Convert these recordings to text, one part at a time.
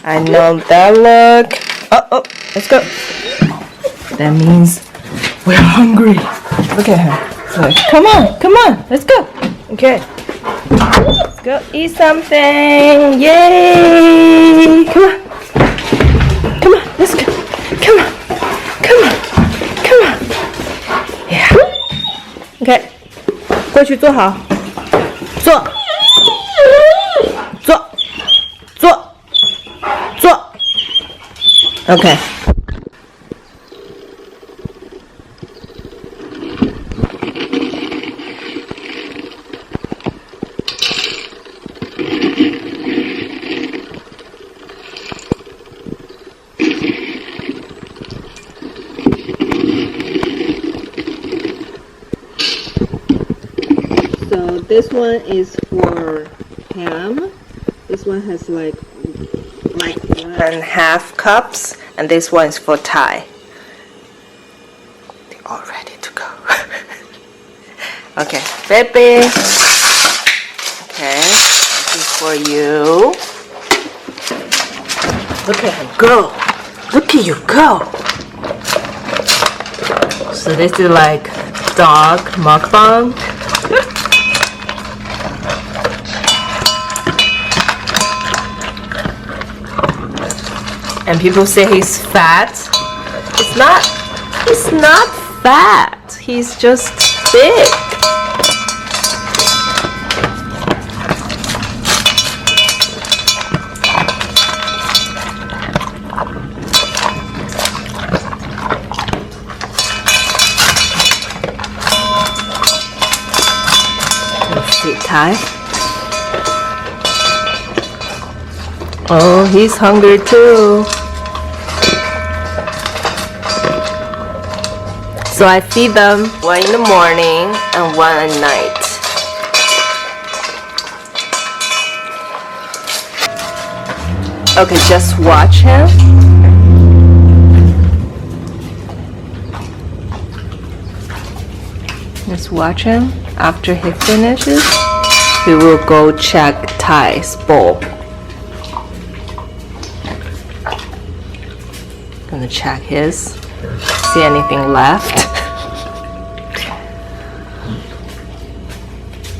I know that look. Oh, let's go. That means we're hungry. Look at him. Like, come on, let's go. Okay. Let's go eat something. Yay! Come on, let's go. Come on. Yeah. Okay. 过去坐好。坐。Okay. So this one is for ham. This one has like 1.5 cups, and this one is for Thai. They're all ready to go. Okay, baby. Okay, this is for you. Look at him go. Look at you go. So this is like dog mukbang. And people say he's fat. He's not fat. He's just big. Let's see, Thai. Oh, he's hungry too. So I feed them one in the morning and one at night. Okay, just watch him. Just watch him. After he finishes, we will go check Thai's bowl. Gonna check his. See anything left?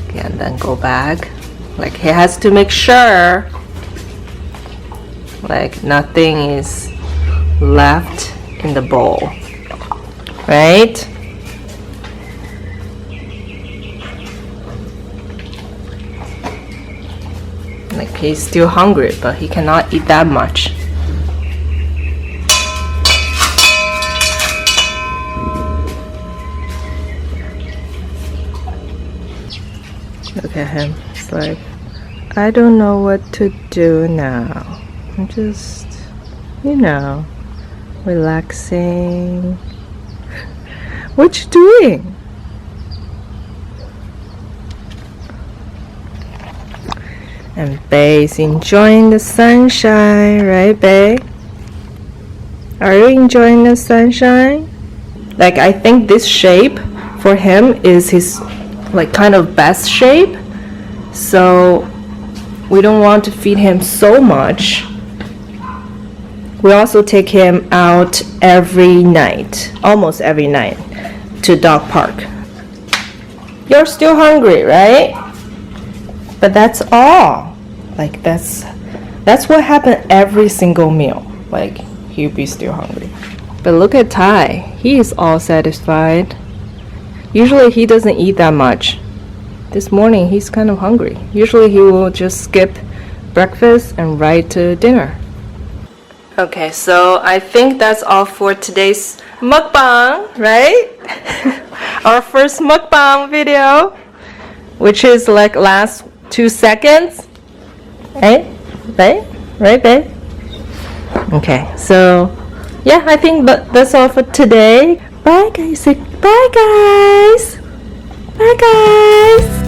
Okay, and then go back. Like he has to make sure like nothing is left in the bowl, right? Like he's still hungry, but he cannot eat that much. Look at him. It's like, I don't know what to do now. I'm just, relaxing. What you doing? And Bay's enjoying the sunshine, right, Bay? Are you enjoying the sunshine? Like, I think this shape for him is his like kind of best shape, so we don't want to feed him so much. We also take him out every night, almost every night, to dog park. You're still hungry, right? But that's all. Like that's what happened every single meal. Like he'll be still hungry. But look at Thai. He is all satisfied. Usually he doesn't eat that much. This morning he's kind of hungry. Usually he will just skip breakfast and right to dinner. Okay, so I think that's all for today's mukbang, right? Our first mukbang video, which is like last 2 seconds. Right, babe? Okay, so yeah, I think that's all for today. Bye guys. Bye guys.